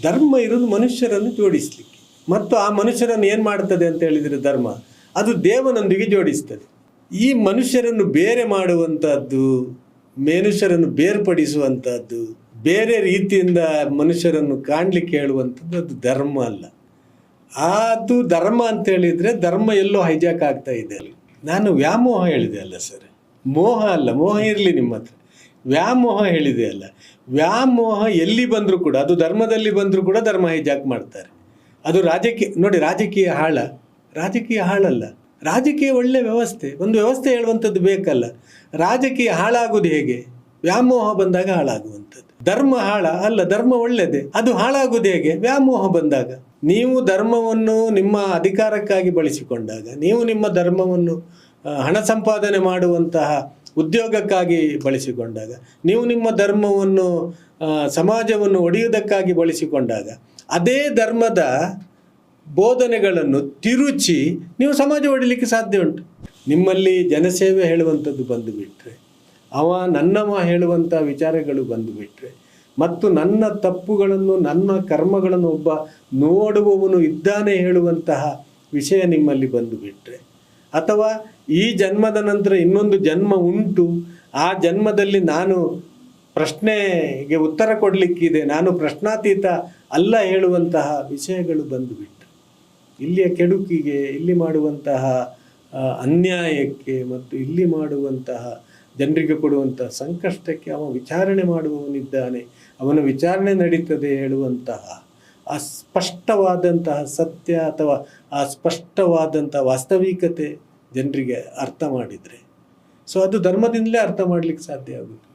ಧರ್ಮ ಇರೋದು ಮನುಷ್ಯರನ್ನು ಜೋಡಿಸಲಿಕ್ಕೆ, ಮತ್ತು ಆ ಮನುಷ್ಯರನ್ನು ಏನು ಮಾಡ್ತದೆ ಅಂತ ಹೇಳಿದರೆ ಧರ್ಮ ಅದು ದೇವನೊಂದಿಗೆ ಜೋಡಿಸ್ತದೆ. ಈ ಮನುಷ್ಯರನ್ನು ಬೇರೆ ಮಾಡುವಂಥದ್ದು, ಮನುಷ್ಯರನ್ನು ಬೇರ್ಪಡಿಸುವಂಥದ್ದು, ಬೇರೆ ರೀತಿಯಿಂದ ಮನುಷ್ಯರನ್ನು ಕಾಣಲಿಕ್ಕೆ ಹೇಳುವಂಥದ್ದು ಅದು ಧರ್ಮ ಅಲ್ಲ. ಅದು ಧರ್ಮ ಅಂತ ಹೇಳಿದರೆ ಧರ್ಮ ಎಲ್ಲೋ ಹೈಜಾಕ್ ಆಗ್ತಾ ಇದೆ. ನಾನು ವ್ಯಾಮೋಹ ಹೇಳಿದೆ ಅಲ್ಲ ಸರ್, ಮೋಹ ಅಲ್ಲ. ಮೋಹ ಇರಲಿ ನಿಮ್ಮ ಹತ್ರ, ವ್ಯಾಮೋಹ ಹೇಳಿದೆ ಅಲ್ಲ. ವ್ಯಾಮೋಹ ಎಲ್ಲಿ ಬಂದರೂ ಕೂಡ, ಅದು ಧರ್ಮದಲ್ಲಿ ಬಂದರೂ ಕೂಡ ಧರ್ಮ ಹೈಜಾಕ್ ಮಾಡ್ತಾರೆ. ಅದು ರಾಜಕೀಯ ನೋಡಿ, ರಾಜಕೀಯ ಹಾಳಲ್ಲ. ರಾಜಕೀಯ ಒಳ್ಳೆಯ ವ್ಯವಸ್ಥೆ, ಒಂದು ವ್ಯವಸ್ಥೆ ಹೇಳುವಂಥದ್ದು ಬೇಕಲ್ಲ. ರಾಜಕೀಯ ಹಾಳಾಗುವುದು ಹೇಗೆ? ವ್ಯಾಮೋಹ ಬಂದಾಗ ಹಾಳಾಗುವಂಥದ್ದು. ಧರ್ಮ ಅಲ್ಲ, ಧರ್ಮ ಒಳ್ಳೆಯದೇ, ಅದು ಹಾಳಾಗುವುದು ಹೇಗೆ? ವ್ಯಾಮೋಹ ಬಂದಾಗ. ನೀವು ಧರ್ಮವನ್ನು ನಿಮ್ಮ ಅಧಿಕಾರಕ್ಕಾಗಿ ಬಳಸಿಕೊಂಡಾಗ, ನೀವು ನಿಮ್ಮ ಧರ್ಮವನ್ನು ಹಣ ಸಂಪಾದನೆ ಮಾಡುವಂತಹ ಉದ್ಯೋಗಕ್ಕಾಗಿ ಬಳಸಿಕೊಂಡಾಗ, ನೀವು ನಿಮ್ಮ ಧರ್ಮವನ್ನು ಸಮಾಜವನ್ನು ಒಡೆಯುವುದಕ್ಕಾಗಿ ಬಳಸಿಕೊಂಡಾಗ, ಅದೇ ಧರ್ಮದ ಬೋಧನೆಗಳನ್ನು ತಿರುಚಿ ನೀವು ಸಮಾಜ ಒಡಿಲಿಕ್ಕೆ ಸಾಧ್ಯ ಉಂಟು. ನಿಮ್ಮಲ್ಲಿ ಜನಸೇವೆ ಹೇಳುವಂಥದ್ದು ಬಂದುಬಿಟ್ರೆ, ನನ್ನವ ಹೇಳುವಂಥ ವಿಚಾರಗಳು ಬಂದುಬಿಟ್ರೆ, ಮತ್ತು ನನ್ನ ತಪ್ಪುಗಳನ್ನು ನನ್ನ ಕರ್ಮಗಳನ್ನು ಒಬ್ಬ ನೋಡುವವನು ಇದ್ದಾನೆ ಹೇಳುವಂತಹ ವಿಷಯ ನಿಮ್ಮಲ್ಲಿ ಬಂದುಬಿಟ್ರೆ, ಅಥವಾ ಈ ಜನ್ಮದ ನಂತರ ಇನ್ನೊಂದು ಜನ್ಮ ಉಂಟು, ಆ ಜನ್ಮದಲ್ಲಿ ನಾನು ಪ್ರಶ್ನೆಗೆ ಉತ್ತರ ಕೊಡಲಿಕ್ಕಿದೆ, ನಾನು ಪ್ರಶ್ನಾತೀತ ಅಲ್ಲ ಹೇಳುವಂತಹ ವಿಷಯಗಳು ಬಂದುಬಿಟ್ರೆ, ಇಲ್ಲಿಯ ಕೆಡುಕಿಗೆ, ಇಲ್ಲಿ ಮಾಡುವಂತಹ ಅನ್ಯಾಯಕ್ಕೆ ಮತ್ತು ಇಲ್ಲಿ ಮಾಡುವಂತಹ ಜನರಿಗೆ ಕೊಡುವಂತಹ ಸಂಕಷ್ಟಕ್ಕೆ ಅವ ವಿಚಾರಣೆ ಮಾಡುವವನಿದ್ದಾನೆ, ಅವನ ವಿಚಾರಣೆ ನಡೀತದೆ ಹೇಳುವಂತಹ ಅಸ್ಪಷ್ಟವಾದಂತಹ ಸತ್ಯ ಅಥವಾ ಅಸ್ಪಷ್ಟವಾದಂಥ ವಾಸ್ತವಿಕತೆ ಜನರಿಗೆ ಅರ್ಥ ಮಾಡಿದರೆ, ಸೊ ಅದು ಧರ್ಮದಿಂದಲೇ ಅರ್ಥ ಮಾಡಲಿಕ್ಕೆ ಸಾಧ್ಯ ಆಗುತ್ತೆ.